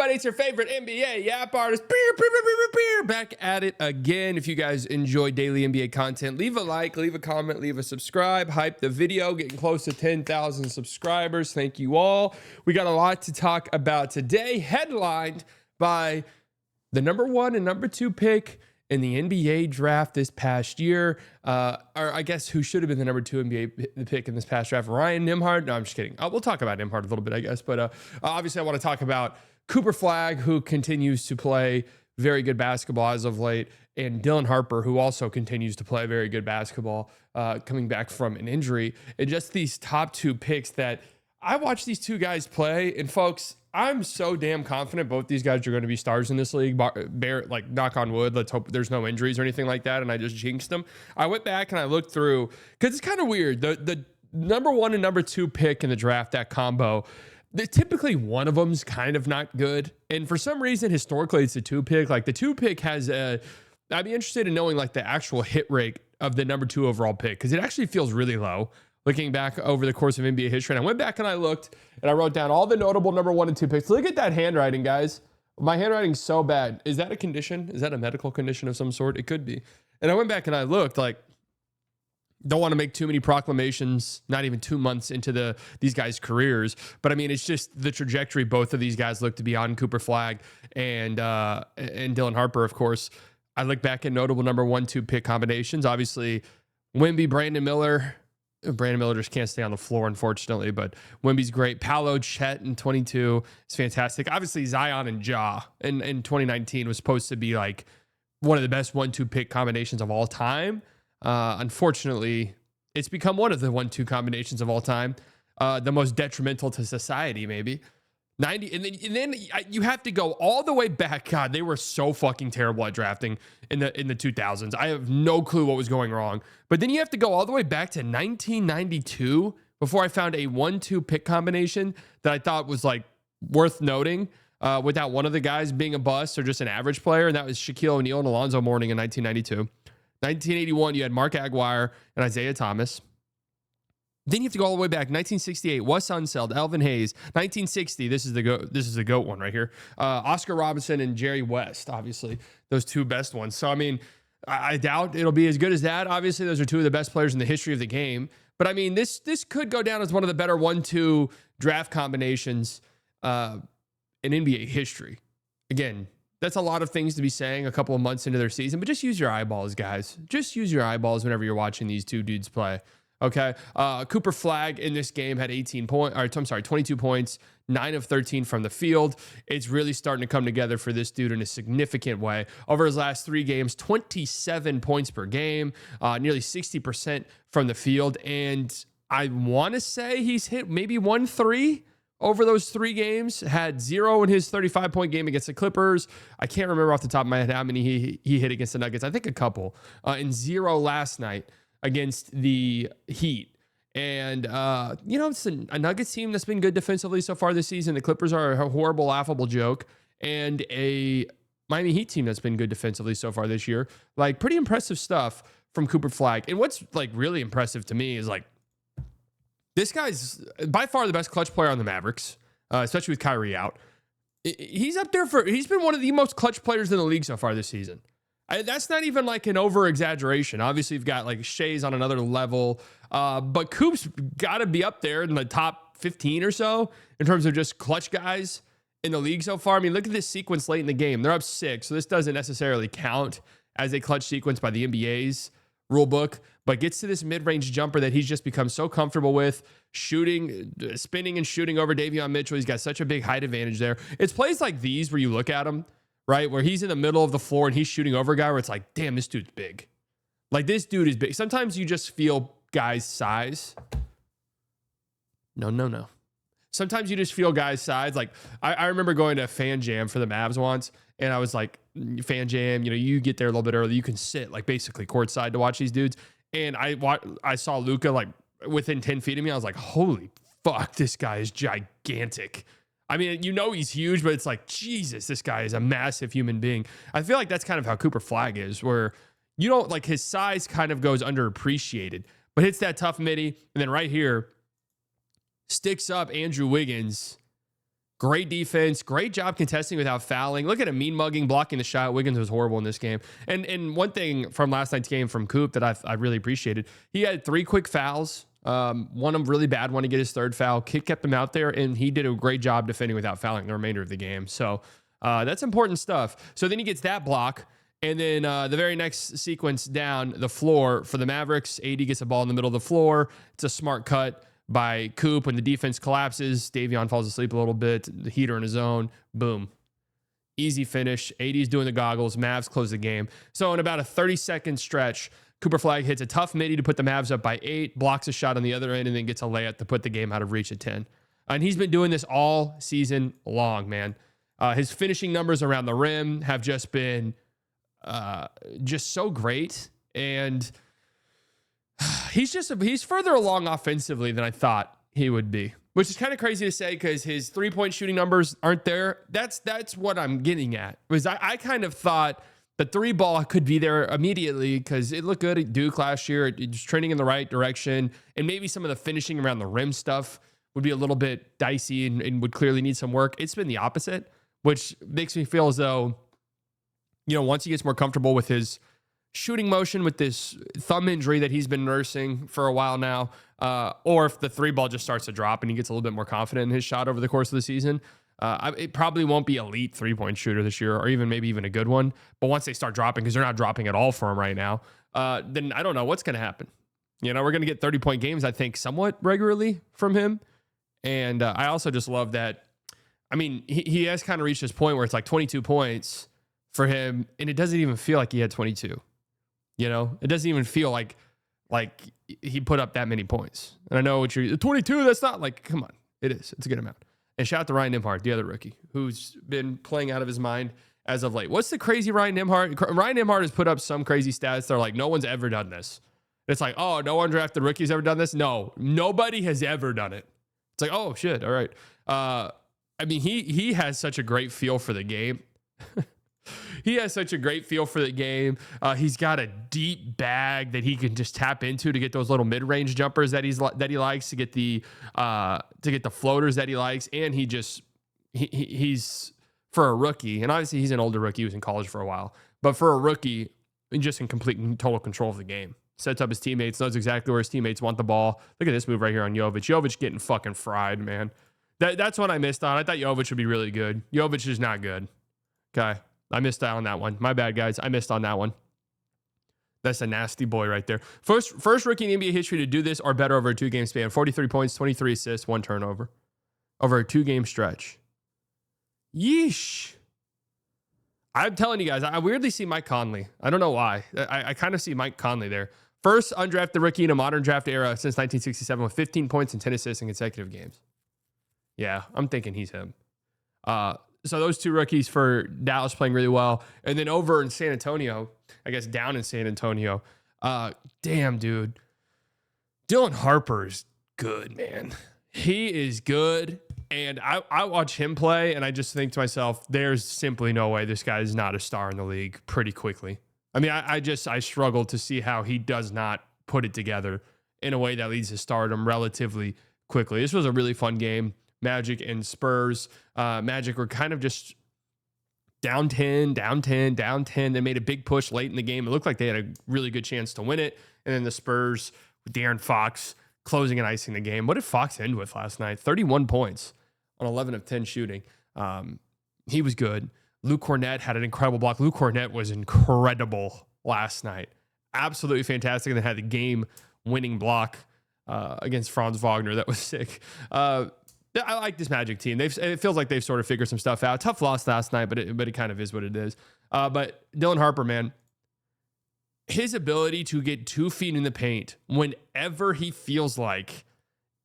everybody? It's your favorite NBA Yap artist. Back at it again. If you guys enjoy daily NBA content, leave a like, leave a comment, leave a subscribe, hype the video, getting close to 10,000 subscribers. Thank you all. We got a lot to talk about today, headlined by the number 1 and number 2 pick in the NBA draft this past year, or I guess who should have been the number 2 NBA pick in this past draft, Ryan Nembhard. No, I'm just kidding. We'll talk about Nembhard a little bit, I guess. But obviously, I want to talk about Cooper Flagg, who continues to play very good basketball as of late, and Dylan Harper, who also continues to play very good basketball, coming back from an injury. And just these top 2 picks that I watch these 2 guys play, and folks, I'm so damn confident both these guys are going to be stars in this league. Like, knock on wood, let's hope there's no injuries or anything like that, and I just jinxed them. I went back and I looked through, because it's kind of weird. The number 1 and number 2 pick in the draft, that combo, typically one of them's kind of not good. And for some reason, historically, it's the 2 pick. Like, the 2 pick has I'd be interested in knowing, like, the actual hit rate of the number 2 overall pick, because it actually feels really low. Looking back over the course of NBA history, and I went back and I looked and I wrote down all the notable number 1 and 2 picks. Look at that handwriting, guys. My handwriting's so bad. Is that a condition? Is that a medical condition of some sort? It could be. And I went back and I looked, like, don't want to make too many proclamations, not even 2 months into these guys' careers. But I mean, it's just the trajectory both of these guys look to be on, Cooper Flagg and Dylan Harper, of course. I look back at notable number 1, 2 pick combinations. Obviously, Wemby, Brandon Miller. Brandon Miller just can't stay on the floor, unfortunately, but Wemby's great. Paolo, Chet in 22 is fantastic. Obviously, Zion and Ja in 2019 was supposed to be like one of the best 1-2 pick combinations of all time. Unfortunately, it's become one of the 1-2 combinations of all time. The most detrimental to society, maybe. 90, and then you have to go all the way back. God, they were so fucking terrible at drafting in the 2000s. I have no clue what was going wrong. But then you have to go all the way back to 1992 before I found a 1-2 pick combination that I thought was like worth noting, without one of the guys being a bust or just an average player, and that was Shaquille O'Neal and Alonzo Mourning in 1992. 1981, you had Mark Aguirre and Isaiah Thomas. Then you have to go all the way back. 1968, Wes Unseld, Elvin Hayes. 1960, this is the GOAT one right here. Oscar Robertson and Jerry West, obviously, those 2 best ones. So, I mean, I doubt it'll be as good as that. Obviously, those are 2 of the best players in the history of the game. But, I mean, this could go down as one of the better 1-2 draft combinations in NBA history. Again, that's a lot of things to be saying a couple of months into their season, but just use your eyeballs, guys. Just use your eyeballs whenever you're watching these 2 dudes play. Okay. Cooper Flagg in this game had 22 points, 9 of 13 from the field. It's really starting to come together for this dude in a significant way. Over his last 3 games, 27 points per game, nearly 60% from the field. And I want to say he's hit maybe 1-3 over those 3 games, had 0 in his 35-point game against the Clippers. I can't remember off the top of my head how many he hit against the Nuggets. I think a couple. And 0 last night against the Heat. And, it's a Nuggets team that's been good defensively so far this season. The Clippers are a horrible, laughable joke. And a Miami Heat team that's been good defensively so far this year. Like, pretty impressive stuff from Cooper Flagg. And what's, like, really impressive to me is, like, this guy's by far the best clutch player on the Mavericks, especially with Kyrie out. He's up there he's been one of the most clutch players in the league so far this season. That's not even like an over-exaggeration. Obviously, you've got like Shea's on another level, but Coop's got to be up there in the top 15 or so in terms of just clutch guys in the league so far. I mean, look at this sequence late in the game. They're up 6, so this doesn't necessarily count as a clutch sequence by the NBA's rule book, but gets to this mid-range jumper that he's just become so comfortable with, shooting, spinning and shooting over Davion Mitchell. He's got such a big height advantage there. It's plays like these where you look at him, right, where he's in the middle of the floor and he's shooting over a guy where it's like, damn, this dude's big. Like, this dude is big. Sometimes you just feel guys' size. No. Sometimes you just feel guys' size. Like, I remember going to a fan jam for the Mavs once, and I was like, fan jam, you get there a little bit early. You can sit, like, basically courtside to watch these dudes. And I saw Luka, like, within 10 feet of me. I was like, holy fuck, this guy is gigantic. I mean, he's huge, but it's like, Jesus, this guy is a massive human being. I feel like that's kind of how Cooper Flagg is, where you don't, like, his size kind of goes underappreciated, but hits that tough midi. And then right here, sticks up Andrew Wiggins Great defense, great job contesting without fouling. Look at him mean mugging, blocking the shot. Wiggins was horrible in this game. And one thing from last night's game from Coop that I really appreciated, he had 3 quick fouls. One of them really bad one to get his 3rd foul. Kick kept him out there, and he did a great job defending without fouling the remainder of the game. So that's important stuff. So then he gets that block. And then the very next sequence down the floor for the Mavericks, AD gets the ball in the middle of the floor. It's a smart cut by Coop. When the defense collapses, Davion falls asleep a little bit, the heater in his zone, boom. Easy finish. AD's doing the goggles. Mavs close the game. So in about a 30-second stretch, Cooper Flagg hits a tough midi to put the Mavs up by 8, blocks a shot on the other end, and then gets a layup to put the game out of reach at 10. And he's been doing this all season long, man. His finishing numbers around the rim have just been just so great. And he's further along offensively than I thought he would be, which is kind of crazy to say because his 3-point shooting numbers aren't there. That's what I'm getting at. Was I kind of thought the 3 ball could be there immediately because it looked good at Duke last year. It's trending in the right direction, and maybe some of the finishing around the rim stuff would be a little bit dicey and would clearly need some work. It's been the opposite, which makes me feel as though, once he gets more comfortable with his shooting motion with this thumb injury that he's been nursing for a while now, or if the 3 ball just starts to drop and he gets a little bit more confident in his shot over the course of the season, it probably won't be elite 3-point shooter this year, or maybe even a good one. But once they start dropping, because they're not dropping at all for him right now, then I don't know what's going to happen. We're going to get 30-point games, I think, somewhat regularly from him. And I also just love that. I mean, he has kind of reached this point where it's like 22 points for him, and it doesn't even feel like he had 22. It doesn't even feel like he put up that many points. And I know what you're 22. That's not like, come on, it is. It's a good amount. And shout out to Ryan Nembhard, the other rookie, who's been playing out of his mind as of late. What's the crazy Ryan Nembhard? Ryan Nembhard has put up some crazy stats. They're like, no one's ever done this. It's like, oh, no undrafted rookie's ever done this. No, nobody has ever done it. It's like, oh shit, all right. I mean, he has such a great feel for the game. He has such a great feel for the game. He's got a deep bag that he can just tap into to get those little mid-range jumpers that he likes, to get the floaters that he likes, and he's for a rookie, and obviously he's an older rookie. He was in college for a while, but for a rookie, just in complete and total control of the game. Sets up his teammates, knows exactly where his teammates want the ball. Look at this move right here on Jovic. Jovic getting fucking fried, man. That's what I missed on. I thought Jovic would be really good. Jovic is not good. Okay. I missed out on that one. My bad, guys. I missed on that one. That's a nasty boy right there. First rookie in NBA history to do this or better over a 2-game span. 43 points, 23 assists, 1 turnover. Over a 2-game stretch. Yeesh. I'm telling you guys, I weirdly see Mike Conley. I don't know why. I kind of see Mike Conley there. First undrafted rookie in a modern draft era since 1967 with 15 points and 10 assists in consecutive games. Yeah, I'm thinking he's him. So those 2 rookies for Dallas playing really well. And then over in San Antonio, I guess down in San Antonio, damn, dude. Dylan Harper's good, man. He is good. And I watch him play, and I just think to myself, there's simply no way this guy is not a star in the league pretty quickly. I mean, I struggle to see how he does not put it together in a way that leads to stardom relatively quickly. This was a really fun game. Magic and Spurs. Magic were kind of just down 10. They made a big push late in the game. It looked like they had a really good chance to win it. And then the Spurs with De'Aaron Fox closing and icing the game. What did Fox end with last night? 31 points on 11 of 10 shooting. He was good. Luke Cornett had an incredible block. Luke Cornett was incredible last night. Absolutely fantastic. And they had the game-winning block against Franz Wagner. That was sick. I like this Magic team. It feels like they've sort of figured some stuff out. Tough loss last night, but it kind of is what it is. But Dylan Harper, man, his ability to get 2 feet in the paint whenever he feels like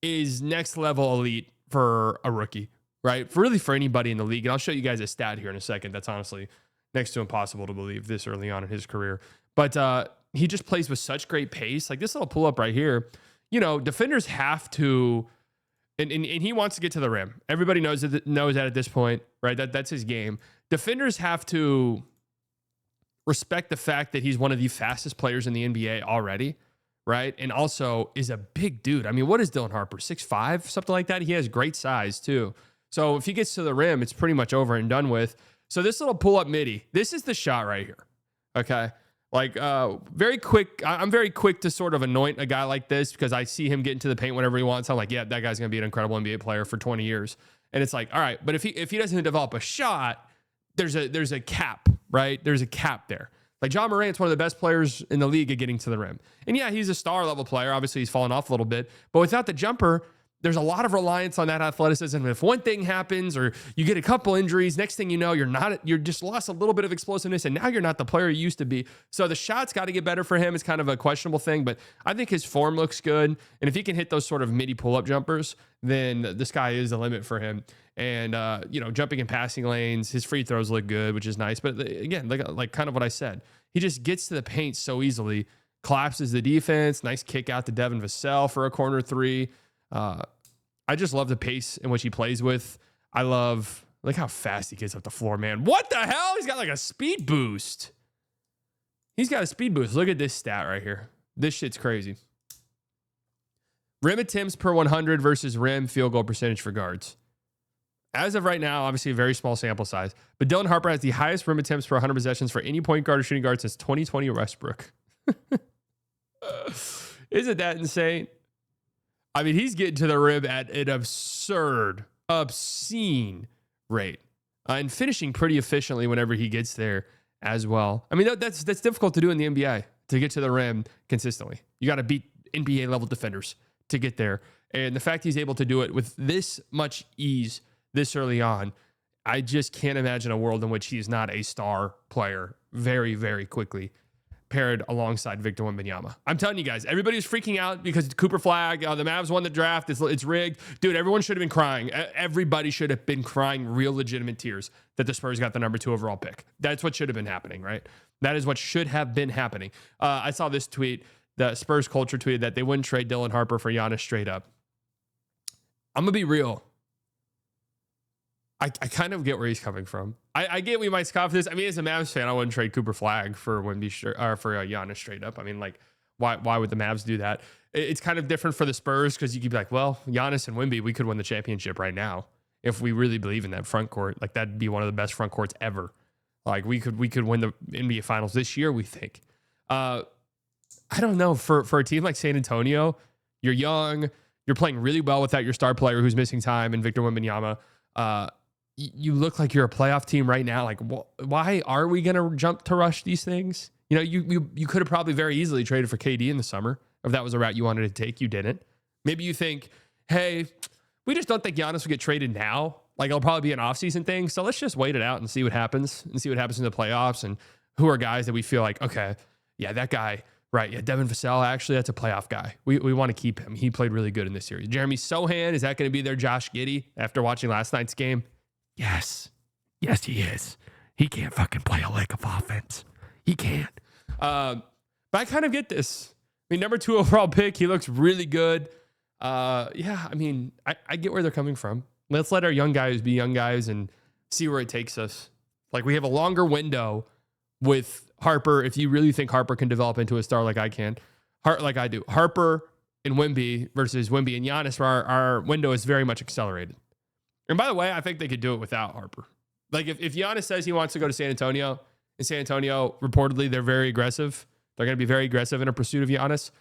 is next level elite for a rookie, right? For anybody in the league. And I'll show you guys a stat here in a second. That's honestly next to impossible to believe this early on in his career. But he just plays with such great pace. Like this little pull up right here, defenders have to. And he wants to get to the rim. Everybody knows that at this point, right? That's his game. Defenders have to respect the fact that he's one of the fastest players in the NBA already, right? And also is a big dude. I mean, what is Dylan Harper? 6'5", something like that? He has great size too. So if he gets to the rim, it's pretty much over and done with. So this little pull-up midi, this is the shot right here. Okay? Like, very quick. I'm very quick to sort of anoint a guy like this because I see him get into the paint whenever he wants. I'm like, yeah, that guy's going to be an incredible NBA player for 20 years. And it's like, all right, but if he doesn't develop a shot, there's a cap, right? There's a cap there. Like John Morant's one of the best players in the league at getting to the rim. And yeah, he's a star level player. Obviously, he's fallen off a little bit. But without the jumper, there's a lot of reliance on that athleticism. If one thing happens or you get a couple injuries, next thing you know, you're just lost a little bit of explosiveness and now you're not the player you used to be. So the shot's got to get better for him. It's kind of a questionable thing, but I think his form looks good. And if he can hit those sort of midi pull-up jumpers, then the sky is the limit for him. And, jumping in passing lanes, his free throws look good, which is nice. But again, like kind of what I said, he just gets to the paint so easily, collapses the defense, nice kick out to Devin Vassell for a corner three. I just love the pace in which he plays with. I love, like how fast he gets up the floor, man. What the hell? He's got like a speed boost. He's got a speed boost. Look at this stat right here. This shit's crazy. Rim attempts per 100 versus rim field goal percentage for guards. As of right now, obviously a very small sample size, but Dylan Harper has the highest rim attempts per 100 possessions for any point guard or shooting guard since 2020 Westbrook. Isn't that insane? I mean, he's getting to the rim at an obscene rate, and finishing pretty efficiently whenever he gets there as well. I mean, that's difficult to do in the NBA, to get to the rim consistently. You got to beat NBA level defenders to get there. And the fact he's able to do it with this much ease this early on, I just can't imagine a world in which he's not a star player very, very quickly, paired alongside Victor Wembanyama. I'm telling you guys, everybody's freaking out because Cooper Flagg, the Mavs won the draft. It's rigged. Dude, everyone should have been crying. Everybody should have been crying real legitimate tears that the Spurs got the number 2 overall pick. That's what should have been happening, right? That is what should have been happening. I saw this tweet. The Spurs culture tweeted that they wouldn't trade Dylan Harper for Giannis straight up. I'm going to be real. I kind of get where he's coming from. I get we might scoff this. I mean, as a Mavs fan, I wouldn't trade Cooper Flagg for Giannis straight up. I mean, like, why would the Mavs do that? It's kind of different for the Spurs because you could be like, well, Giannis and Wemby, we could win the championship right now if we really believe in that front court. Like, that'd be one of the best front courts ever. Like, we could win the NBA Finals this year, we think. I don't know. For a team like San Antonio, you're young, you're playing really well without your star player who's missing time and Victor Wembanyama. You look like you're a playoff team right now. Like, why are we going to jump to rush these things? You know, you could have probably very easily traded for KD in the summer if that was a route you wanted to take. You didn't. Maybe you think, hey, we just don't think Giannis will get traded now. Like, it'll probably be an offseason thing. So let's just wait it out and see what happens in the playoffs and who are guys that we feel like, okay, yeah, that guy, right. Yeah, Devin Vassell, actually, that's a playoff guy. We want to keep him. He played really good in this series. Jeremy Sohan, is that going to be their Josh Giddey after watching last night's game? Yes. Yes, he is. He can't fucking play a lick of offense. He can't. But I kind of get this. I mean, number 2 overall pick, he looks really good. Yeah, I mean, I get where they're coming from. Let's let our young guys be young guys and see where it takes us. Like, we have a longer window with Harper. If you really think Harper can develop into a star like I can, like I do, Harper and Wemby versus Wemby and Giannis, our window is very much accelerated. And by the way, I think they could do it without Harper. Like, if Giannis says he wants to go to San Antonio, and San Antonio, reportedly, they're very aggressive. They're going to be very aggressive in a pursuit of Giannis.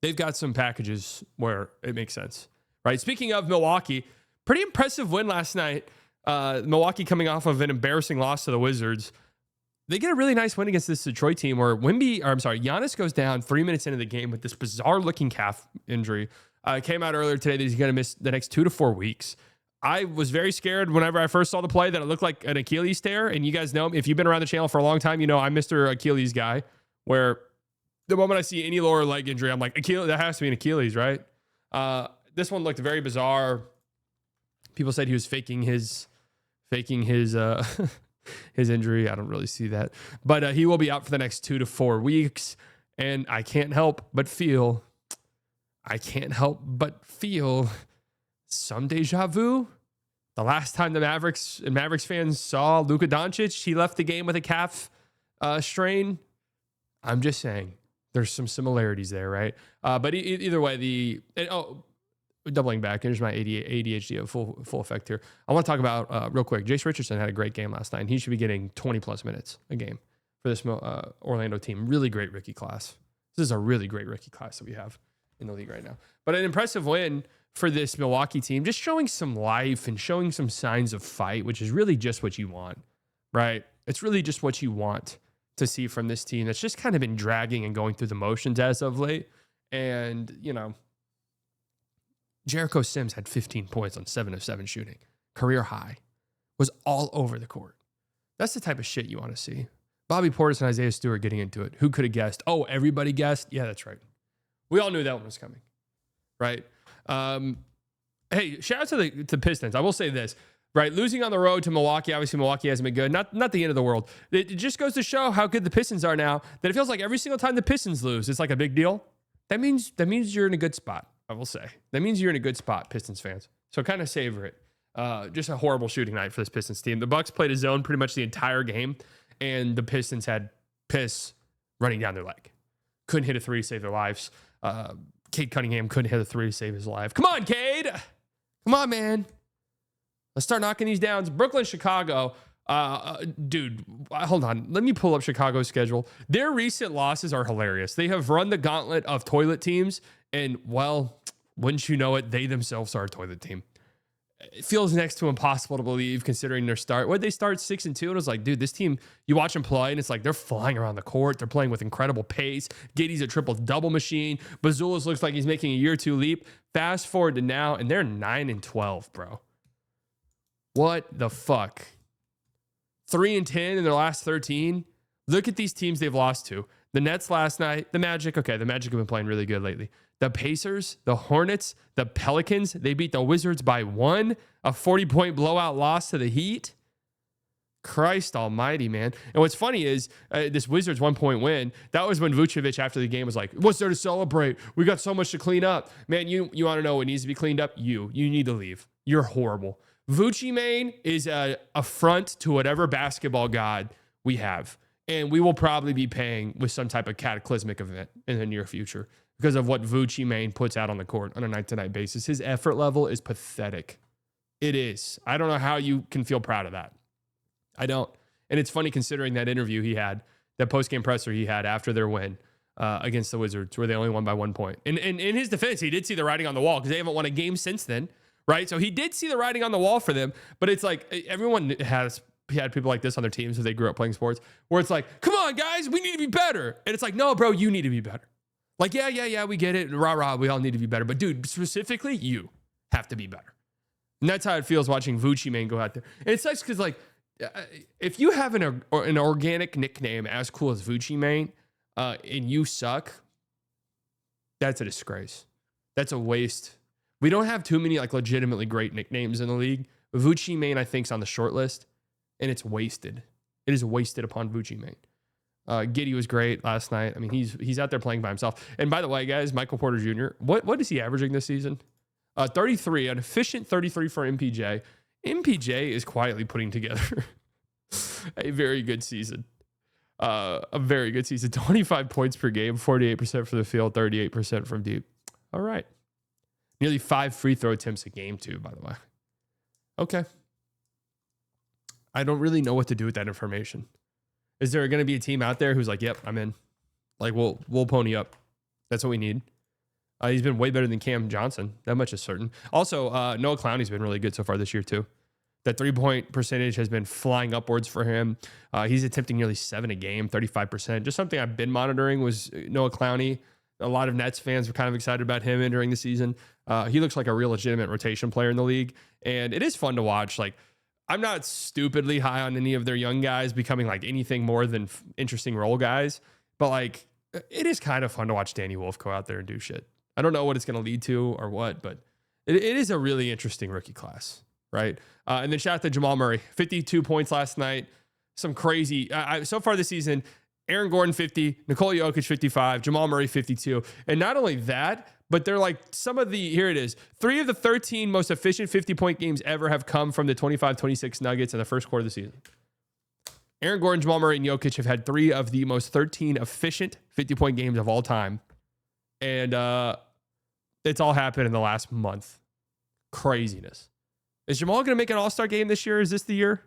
They've got some packages where it makes sense, right? Speaking of Milwaukee, pretty impressive win last night. Milwaukee coming off of an embarrassing loss to the Wizards. They get a really nice win against this Detroit team where Giannis goes down 3 minutes into the game with this bizarre-looking calf injury. Came out earlier today that he's going to miss the next 2 to 4 weeks. I was very scared whenever I first saw the play that it looked like an Achilles tear. And you guys know, if you've been around the channel for a long time, you know I'm Mr. Achilles guy, where the moment I see any lower leg injury, I'm like, Achilles, that has to be an Achilles, right? This one looked very bizarre. People said he was faking his his injury. I don't really see that. But he will be out for the next 2 to 4 weeks. And I can't help but feel some deja vu. The last time the Mavericks fans saw Luka Doncic, he left the game with a calf strain. I'm just saying there's some similarities there, right? But either way, doubling back, here's my ADHD of full effect here. I want to talk about real quick. Jace Richardson had a great game last night, and he should be getting 20 plus minutes a game for this Orlando team. Really great rookie class. This is a really great rookie class that we have in the league right now. But an impressive win for this Milwaukee team, just showing some life and showing some signs of fight, which is really just what you want, right? It's really just what you want to see from this team that's just kind of been dragging and going through the motions as of late. And, you know, Jericho Sims had 15 points on 7 of 7 shooting. Career high. Was all over the court. That's the type of shit you want to see. Bobby Portis and Isaiah Stewart getting into it. Who could have guessed? Oh, everybody guessed? Yeah, that's right. We all knew that one was coming, right? Hey, shout out to the Pistons. I will say this, right? Losing on the road to Milwaukee, obviously Milwaukee hasn't been good. Not the end of the world. It just goes to show how good the Pistons are now, that it feels like every single time the Pistons lose, it's like a big deal. That means you're in a good spot, I will say. That means you're in a good spot, Pistons fans. So kind of savor it. Just a horrible shooting night for this Pistons team. The Bucks played a zone pretty much the entire game, and the Pistons had piss running down their leg. Couldn't hit a three to save their lives. Cade Cunningham couldn't hit a three to save his life. Come on, Cade. Come on, man. Let's start knocking these down. Brooklyn, Chicago. Dude, hold on. Let me pull up Chicago's schedule. Their recent losses are hilarious. They have run the gauntlet of toilet teams, and, well, wouldn't you know it, they themselves are a toilet team. It feels next to impossible to believe considering their start. What they start 6-2, and it was like, dude, this team, you watch them play, and it's like they're flying around the court. They're playing with incredible pace. Giddey's a triple-double machine. Bazulis looks like he's making a year or two leap. Fast forward to now, and they're 9-12, bro. What the fuck? 3-10 in their last 13. Look at these teams they've lost to. The Nets last night, the Magic. Okay, the Magic have been playing really good lately. The Pacers, the Hornets, the Pelicans. They beat the Wizards by 1. A 40-point blowout loss to the Heat. Christ almighty, man. And what's funny is this Wizards 1-point win, that was when Vucevic after the game was like, what's there to celebrate? We got so much to clean up. Man, you want to know what needs to be cleaned up? You need to leave. You're horrible. Vucci Mane is an affront to whatever basketball god we have. And we will probably be paying with some type of cataclysmic event in the near future because of what Vucci Mane puts out on the court on a night-to-night basis. His effort level is pathetic. It is. I don't know how you can feel proud of that. I don't. And it's funny considering that interview he had, that post-game presser he had after their win against the Wizards, where they only won by 1 point. And in his defense, he did see the writing on the wall because they haven't won a game since then, right? So he did see the writing on the wall for them, but it's like everyone had people like this on their teams if they grew up playing sports, where it's like, come on, guys, we need to be better. And it's like, no, bro, you need to be better. Like, yeah, we get it. Rah, we all need to be better. But, dude, specifically, you have to be better. And that's how it feels watching Vucci Mane go out there. And it sucks because, like, if you have an organic nickname as cool as Vucci Mane and you suck, that's a disgrace. That's a waste. We don't have too many, like, legitimately great nicknames in the league. But Vucci Mane, I think, is on the short list. And it's wasted. It is wasted upon Vucci Mane. Giddey was great last night. I mean, he's out there playing by himself. And by the way, guys, Michael Porter Jr., what is he averaging this season? 33, an efficient 33 for MPJ. MPJ is quietly putting together a very good season. A very good season. 25 points per game, 48% from the field, 38% from deep. All right. Nearly 5 free throw attempts a game, too, by the way. Okay. I don't really know what to do with that information. Is there going to be a team out there who's like, yep, I'm in. Like, we'll pony up. That's what we need. He's been way better than Cam Johnson. That much is certain. Also, Noah Clowney's been really good so far this year, too. That 3-point percentage has been flying upwards for him. He's attempting nearly 7 a game, 35%. Just something I've been monitoring was Noah Clowney. A lot of Nets fans were kind of excited about him entering the season. He looks like a real legitimate rotation player in the league. And it is fun to watch. Like, I'm not stupidly high on any of their young guys becoming like anything more than interesting role guys. But like, it is kind of fun to watch Danny Wolf go out there and do shit. I don't know what it's going to lead to or what, but it is a really interesting rookie class, right? And then shout out to Jamal Murray, 52 points last night. Some crazy, so far this season, Aaron Gordon 50, Nikola Jokic 55, Jamal Murray 52. And not only that, but they're like here it is. 3 of the 13 most efficient 50-point games ever have come from the 25-26 Nuggets in the first quarter of the season. Aaron Gordon, Jamal Murray, and Jokic have had 3 of the most 13 efficient 50-point games of all time. And It's all happened in the last month. Craziness. Is Jamal going to make an all-star game this year? Is this the year?